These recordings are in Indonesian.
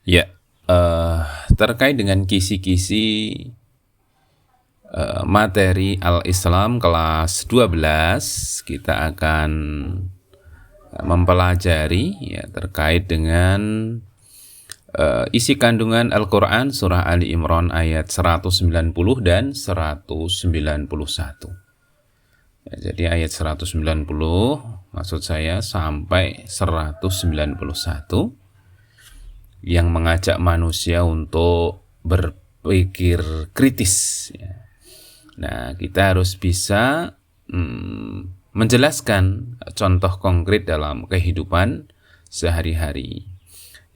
Ya, eh, terkait dengan kisi-kisi materi Al-Islam kelas 12, kita akan mempelajari ya terkait dengan isi kandungan Al-Quran surah Ali Imran ayat 190 dan 191. Ya, jadi ayat 190 maksud saya sampai 191 yang mengajak manusia untuk berpikir kritis ya. Nah, kita harus bisa menjelaskan contoh konkret dalam kehidupan sehari-hari,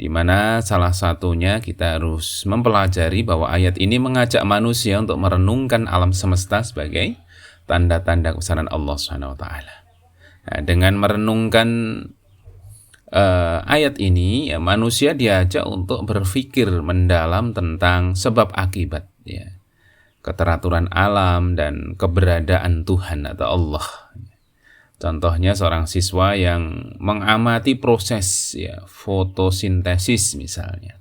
di mana salah satunya kita harus mempelajari bahwa ayat ini mengajak manusia untuk merenungkan alam semesta sebagai tanda-tanda kebesaran Allah Subhanahu wa taala. Nah, dengan merenungkan ayat ini ya, manusia diajak untuk berpikir mendalam tentang sebab akibat ya, keteraturan alam dan keberadaan Tuhan atau Allah. Contohnya seorang siswa yang mengamati proses ya, fotosintesis misalnya,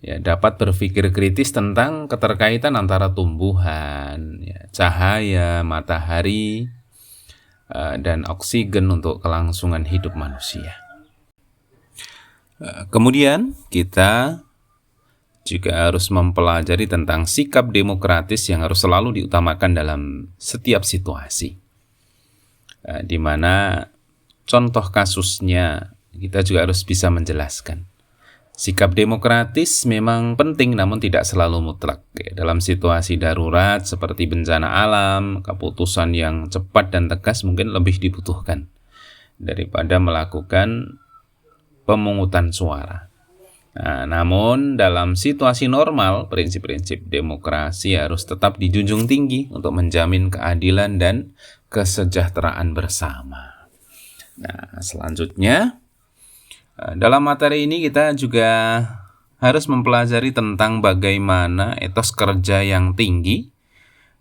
ya, dapat berpikir kritis tentang keterkaitan antara tumbuhan, ya, cahaya, matahari, dan oksigen untuk kelangsungan hidup manusia. Kemudian kita juga harus mempelajari tentang sikap demokratis yang harus selalu diutamakan dalam setiap situasi, di mana contoh kasusnya kita juga harus bisa menjelaskan. Sikap demokratis memang penting namun tidak selalu mutlak. Dalam situasi darurat seperti bencana alam, keputusan yang cepat dan tegas mungkin lebih dibutuhkan daripada melakukan pemungutan suara. Nah, namun dalam situasi normal, prinsip-prinsip demokrasi harus tetap dijunjung tinggi untuk menjamin keadilan dan kesejahteraan bersama. Nah, selanjutnya dalam materi ini kita juga harus mempelajari tentang bagaimana etos kerja yang tinggi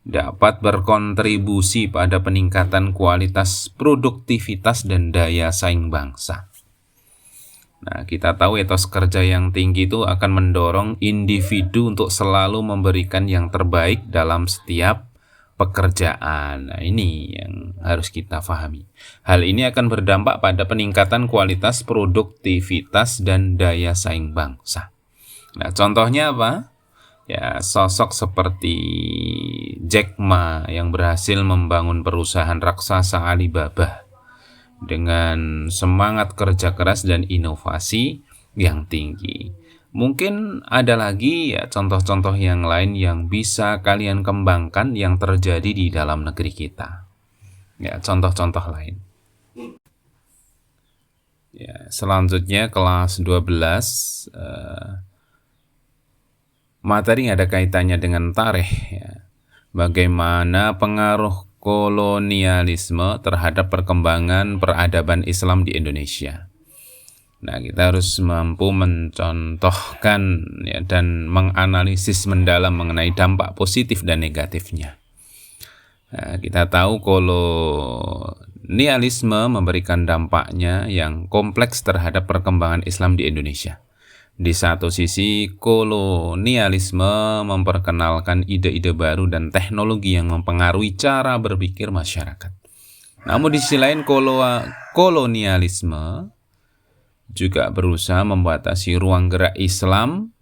dapat berkontribusi pada peningkatan kualitas produktivitas dan daya saing bangsa. Nah, kita tahu etos kerja yang tinggi itu akan mendorong individu untuk selalu memberikan yang terbaik dalam setiap pekerjaan. Nah, ini yang harus kita pahami. Hal ini akan berdampak pada peningkatan kualitas produktivitas dan daya saing bangsa. Nah, contohnya apa? Ya, sosok seperti Jack Ma yang berhasil membangun perusahaan raksasa Alibaba dengan semangat kerja keras dan inovasi yang tinggi. Mungkin ada lagi ya contoh-contoh yang lain yang bisa kalian kembangkan yang terjadi di dalam negeri kita. Ya, contoh-contoh lain. Ya, selanjutnya kelas 12 materi yang ada kaitannya dengan tarikh ya. Bagaimana pengaruh kolonialisme terhadap perkembangan peradaban Islam di Indonesia. Nah, kita harus mampu mencontohkan ya, dan menganalisis mendalam mengenai dampak positif dan negatifnya. Nah, kita tahu kolonialisme memberikan dampaknya yang kompleks terhadap perkembangan Islam di Indonesia. Di satu sisi, kolonialisme memperkenalkan ide-ide baru dan teknologi yang mempengaruhi cara berpikir masyarakat. Namun di sisi lain, kolonialisme juga berusaha membatasi ruang gerak Islam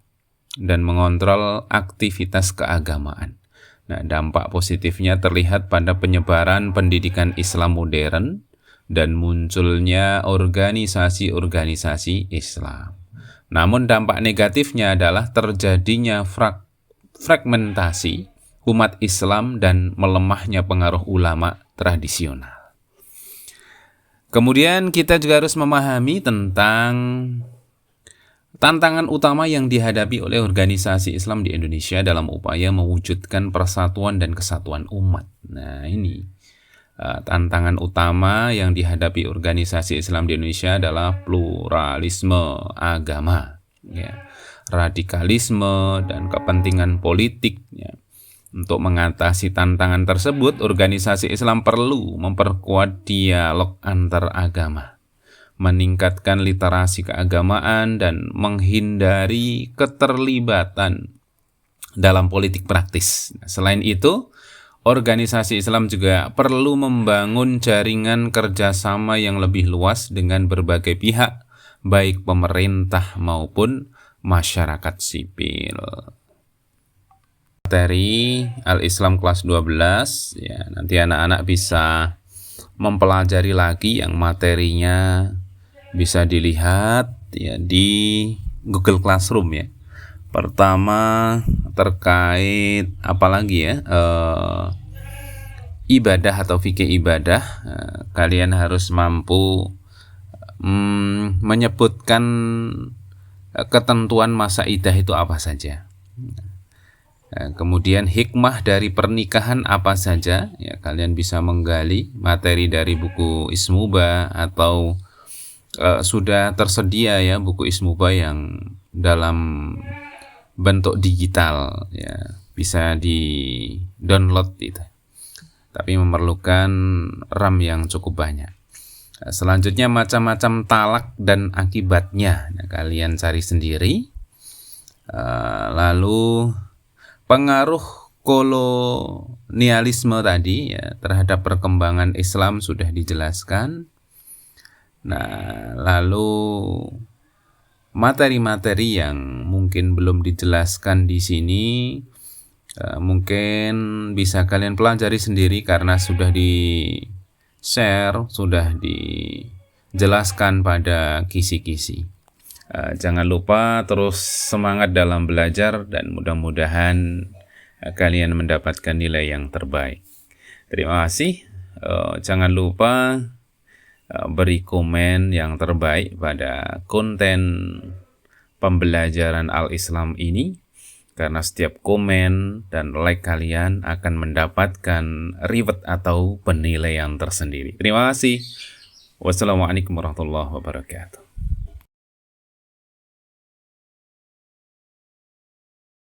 dan mengontrol aktivitas keagamaan. Nah, dampak positifnya terlihat pada penyebaran pendidikan Islam modern dan munculnya organisasi-organisasi Islam. Namun dampak negatifnya adalah terjadinya fragmentasi umat Islam dan melemahnya pengaruh ulama tradisional. Kemudian kita juga harus memahami tentang tantangan utama yang dihadapi oleh organisasi Islam di Indonesia dalam upaya mewujudkan persatuan dan kesatuan umat. Nah, ini tantangan utama yang dihadapi organisasi Islam di Indonesia adalah pluralisme agama, ya, radikalisme, dan kepentingan politik. Ya. Untuk mengatasi tantangan tersebut, organisasi Islam perlu memperkuat dialog antar agama, meningkatkan literasi keagamaan, dan menghindari keterlibatan dalam politik praktis. Selain itu, organisasi Islam juga perlu membangun jaringan kerjasama yang lebih luas dengan berbagai pihak, baik pemerintah maupun masyarakat sipil. Materi Al-Islam kelas 12, ya, nanti anak-anak bisa mempelajari lagi yang materinya bisa dilihat ya di Google Classroom ya. Pertama terkait apalagi ya, ibadah atau fikih ibadah. Kalian harus mampu menyebutkan ketentuan masa iddah itu apa saja. Kemudian hikmah dari pernikahan apa saja, ya kalian bisa menggali materi dari buku Ismuba atau sudah tersedia ya buku Ismuba yang dalam bentuk digital, ya bisa di download itu, tapi memerlukan RAM yang cukup banyak. Selanjutnya macam-macam talak dan akibatnya, nah, kalian cari sendiri. Lalu pengaruh kolonialisme tadi ya terhadap perkembangan Islam sudah dijelaskan. Nah, lalu materi-materi yang mungkin belum dijelaskan di sini mungkin bisa kalian pelajari sendiri karena sudah di-share, sudah dijelaskan pada kisi-kisi. Jangan lupa terus semangat dalam belajar dan mudah-mudahan kalian mendapatkan nilai yang terbaik. Terima kasih. Jangan lupa beri komen yang terbaik pada konten pembelajaran Al-Islam ini, karena setiap komen dan like kalian akan mendapatkan reward atau penilaian tersendiri. Terima kasih. Wassalamualaikum warahmatullahi wabarakatuh.